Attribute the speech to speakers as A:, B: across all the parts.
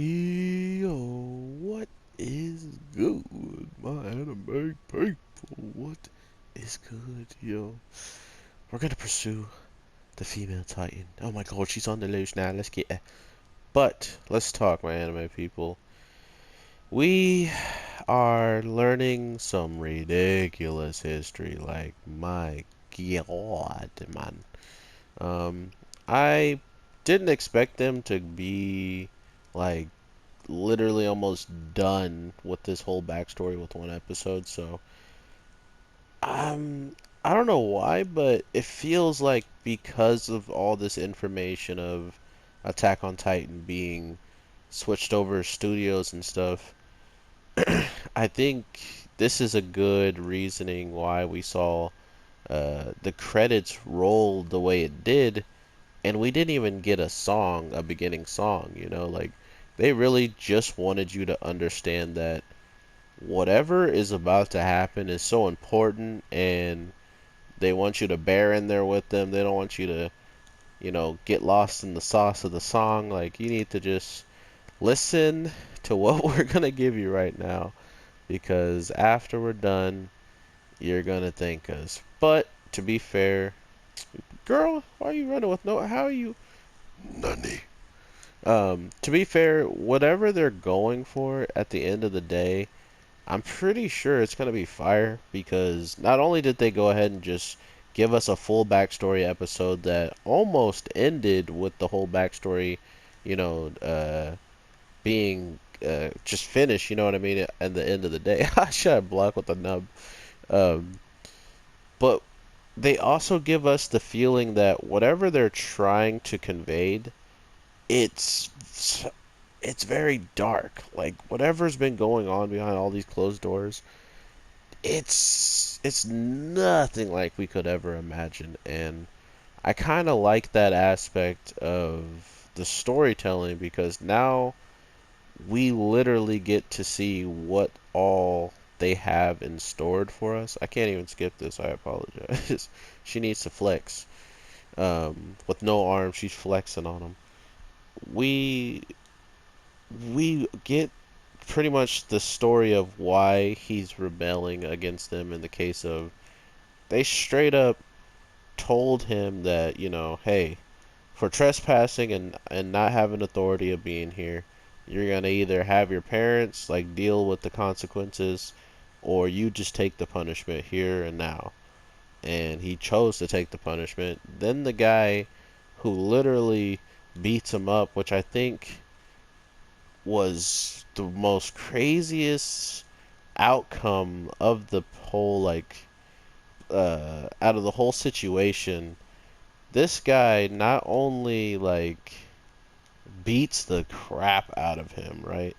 A: Yo, what is good, my anime people? What is good, yo? We're gonna pursue the female titan. Oh my god, she's on the loose now. Let's get her. But let's talk, my anime people. We are learning some ridiculous history. Like, my god, man. Um, I didn't expect them to be like literally almost done with this whole backstory with one episode. So I don't know why, but it feels like because of all this information of Attack on Titan being switched over studios and stuff, I think this is a good reasoning why we saw the credits roll the way it did, and we didn't even get a beginning song, like they really just wanted you to understand that whatever is about to happen is so important, and they want you to bear in there with them. They don't want you to, get lost in the sauce of the song. Like, you need to just listen to what we're going to give you right now, because after we're done, you're going to thank us. But to be fair, girl, why are you running with no? How are you? Nani. To be fair, whatever they're going for at the end of the day, I'm pretty sure it's gonna be fire, because not only did they go ahead and just give us a full backstory episode that almost ended with the whole backstory, you know, being just finished, you know what I mean, at the end of the day. I shot block with the nub. Um, but they also give us the feeling that whatever they're trying to convey, it's it's very dark. Like, whatever's been going on behind all these closed doors, it's nothing like we could ever imagine. And I kind of like that aspect of the storytelling, because now we literally get to see what all they have in stored for us. I can't even skip this. I apologize. She needs to flex. With no arms, she's flexing on them. We we get pretty much the story of why he's rebelling against them, in the case of they straight up told him that, hey, for trespassing and not having authority of being here, you're gonna either have your parents like deal with the consequences, or you just take the punishment here and now. And he chose to take the punishment. Then the guy who literally beats him up, which I think was the most craziest outcome of the whole, like, out of the whole situation. This guy not only like beats the crap out of him, right?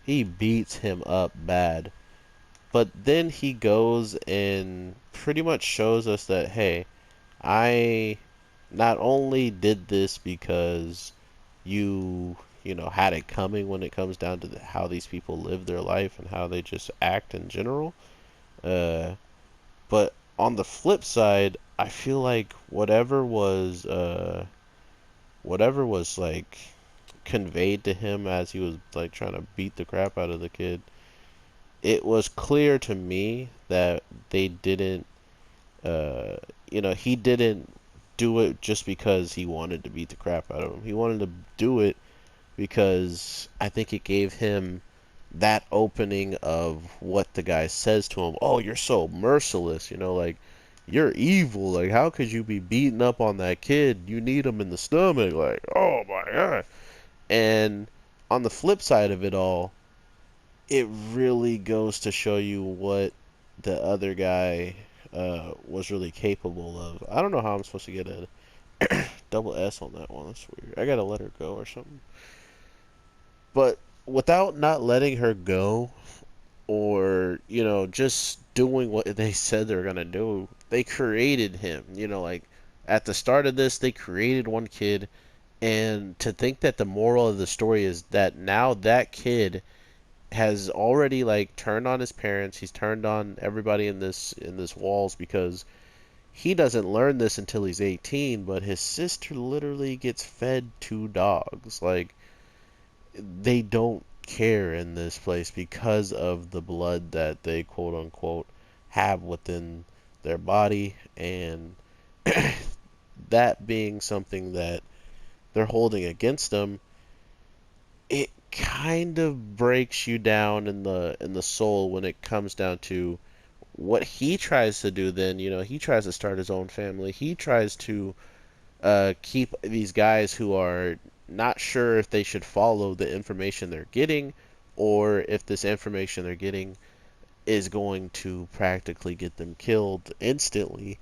A: He beats him up bad. But then he goes and pretty much shows us that, hey, I not only did this because had it coming when it comes down to how these people live their life and how they just act in general. Uh, but on the flip side, I feel like whatever was like conveyed to him as he was like trying to beat the crap out of the kid, it was clear to me that they didn't, uh, he didn't do it just because he wanted to beat the crap out of him. He wanted to do it because I think it gave him that opening of what the guy says to him. Oh, you're so merciless, like you're evil. Like, how could you be beating up on that kid? You need him in the stomach. Like, oh my god. And on the flip side of it all, it really goes to show you what the other guy was really capable of. I don't know how I'm supposed to get a double S on that one. That's weird. I gotta let her go or something. But without not letting her go, or just doing what they said they're gonna do, they created him. Like, at the start of this, they created one kid, and to think that the moral of the story is that now that kid has already like turned on his parents, he's turned on everybody in this walls, because he doesn't learn this until he's 18, but his sister literally gets fed two dogs. Like, they don't care in this place because of the blood that they quote unquote have within their body, and that being something that they're holding against them, it kind of breaks you down in the soul when it comes down to what he tries to do. Then he tries to start his own family. He tries to keep these guys who are not sure if they should follow the information they're getting, or if this information they're getting is going to practically get them killed instantly.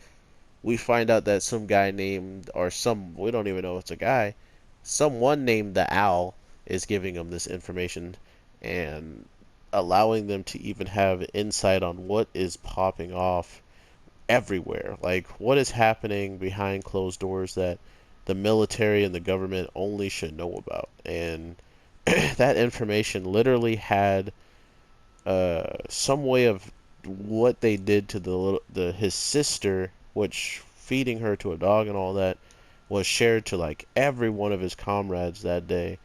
A: We find out that some guy named, or some, we don't even know if it's a guy, someone named the Owl is giving them this information and allowing them to even have insight on what is popping off everywhere. Like, what is happening behind closed doors that the military and the government only should know about. And that information literally had some way of what they did to the his sister, which feeding her to a dog and all that was shared to like every one of his comrades that day.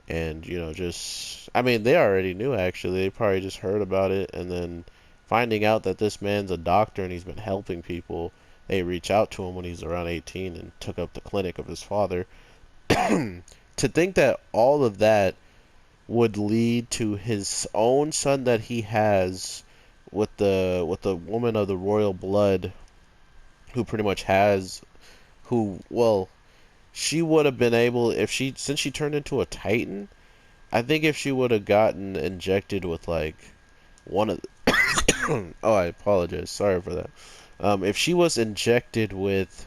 A: And just, I mean, they already knew actually. They probably just heard about it, and then finding out that this man's a doctor and he's been helping people, they reach out to him when he's around 18 and took up the clinic of his father. To think that all of that would lead to his own son that he has with the woman of the royal blood, who pretty much has, who, well, she would have been able, if she, since she turned into a titan, I think if she would have gotten injected with like one of oh, I apologize, sorry for that. If she was injected with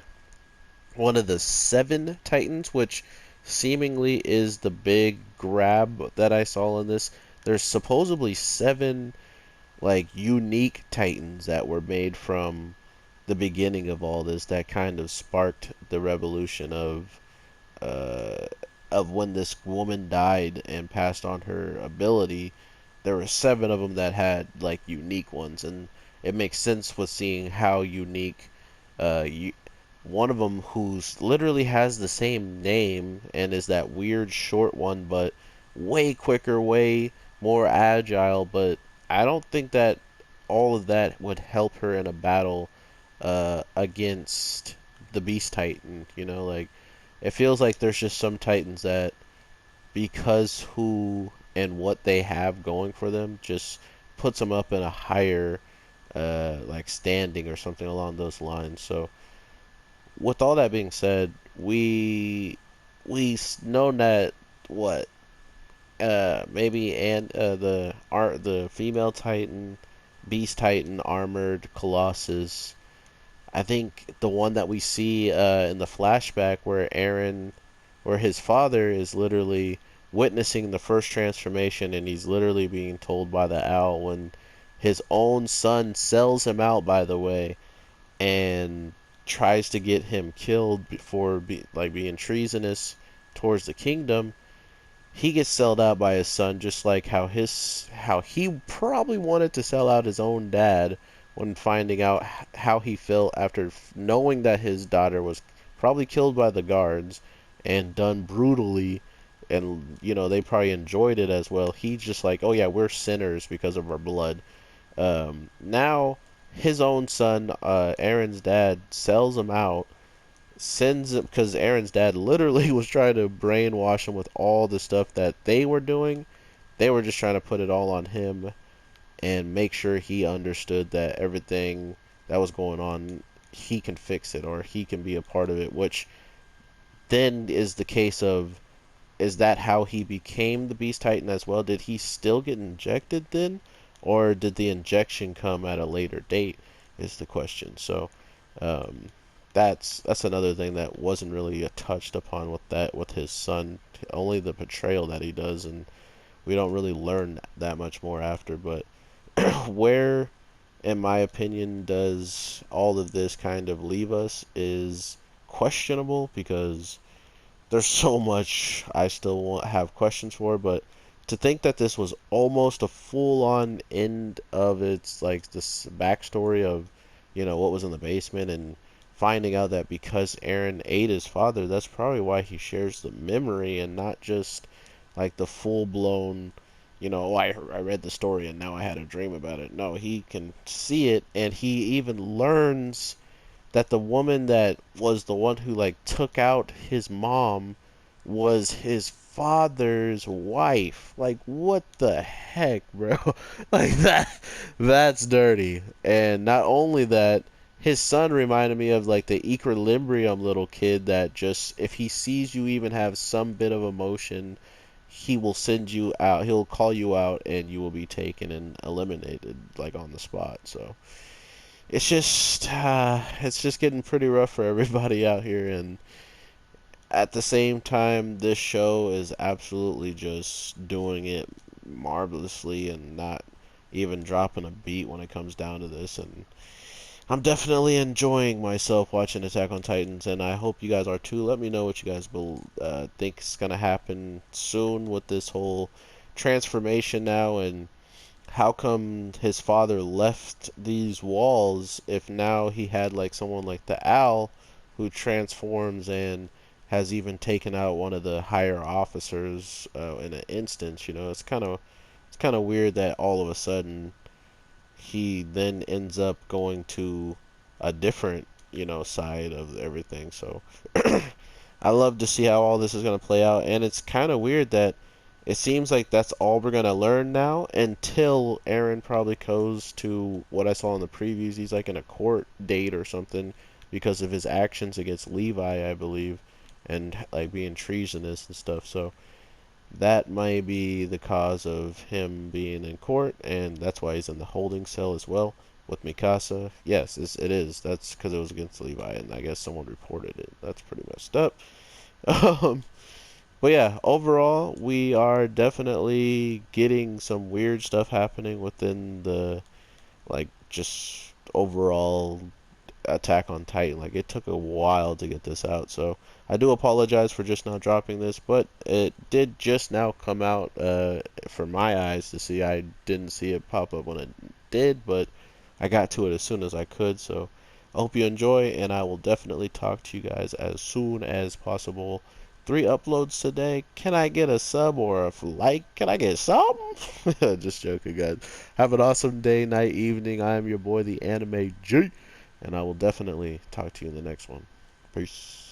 A: one of the seven titans, which seemingly is the big grab that I saw in this, there's supposedly seven like unique titans that were made from the beginning of all this that kind of sparked the revolution uh, of when this woman died and passed on her ability. There were seven of them that had like unique ones, and it makes sense with seeing how unique. You, one of them who's literally has the same name and is that weird short one, but way quicker, way more agile. But I don't think that all of that would help her in a battle against the Beast Titan. Like it feels like there's just some Titans that because who and what they have going for them just puts them up in a higher like standing or something along those lines. So with all that being said, we know that what maybe and the female Titan, Beast Titan, armored Colossus. I think the one that we see in the flashback where his father is literally witnessing the first transformation, and he's literally being told by the owl when his own son sells him out, by the way, and tries to get him killed before like being treasonous towards the kingdom. He gets sold out by his son, just like how he probably wanted to sell out his own dad when finding out how he felt after knowing that his daughter was probably killed by the guards and done brutally, and they probably enjoyed it as well. He's just like, oh yeah, we're sinners because of our blood. Now his own son, Aaron's dad, sells him out, sends him because Aaron's dad literally was trying to brainwash him with all the stuff that they were doing. They were just trying to put it all on him and make sure he understood that everything that was going on, he can fix it or he can be a part of it, which then is the case of, is that how he became the Beast Titan as well? Did he still get injected then? Or did the injection come at a later date is the question. So um, that's another thing that wasn't really touched upon with his son. Only the portrayal that he does, and we don't really learn that much more after. But where, in my opinion, does all of this kind of leave us is questionable, because there's so much I still have questions for. But to think that this was almost a full-on end of its like this backstory of what was in the basement, and finding out that because Aaron ate his father, that's probably why he shares the memory and not just like the full blown, oh, I read the story and now I had a dream about it. No, he can see it, and he even learns that the woman that was the one who like took out his mom was his father's wife. Like what the heck, bro? Like that's dirty. And not only that, his son reminded me of like the equilibrium little kid that just if he sees you even have some bit of emotion, he will send you out. He'll call you out and you will be taken and eliminated like on the spot. So it's just getting pretty rough for everybody out here, and at the same time this show is absolutely just doing it marvelously and not even dropping a beat when it comes down to this. And I'm definitely enjoying myself watching Attack on Titans, and I hope you guys are too. Let me know what you guys think is gonna happen soon with this whole transformation now, and how come his father left these walls if now he had like someone like the Owl who transforms and has even taken out one of the higher officers in an instance. It's kind of weird that all of a sudden he then ends up going to a different side of everything. So I love to see how all this is going to play out, and it's kind of weird that it seems like that's all we're going to learn now until Aaron probably goes to what I saw in the previews. He's like in a court date or something because of his actions against Levi, I believe, and like being treasonous and stuff. So that might be the cause of him being in court, and that's why he's in the holding cell as well with Mikasa. Yes, it is. That's because it was against Levi, and I guess someone reported it. That's pretty messed up. Um, but yeah, overall, we are definitely getting some weird stuff happening within the, like, just overall Attack on Titan. Like, it took a while to get this out, so I do apologize for just now dropping this, but it did just now come out for my eyes to see. I didn't see it pop up when it did, but I got to it as soon as I could, so I hope you enjoy, and I will definitely talk to you guys as soon as possible. 3 uploads today. Can I get a sub or a like? Can I get something? Just joking, guys. Have an awesome day, night, evening. I am your boy, the Anime G, and I will definitely talk to you in the next one. Peace.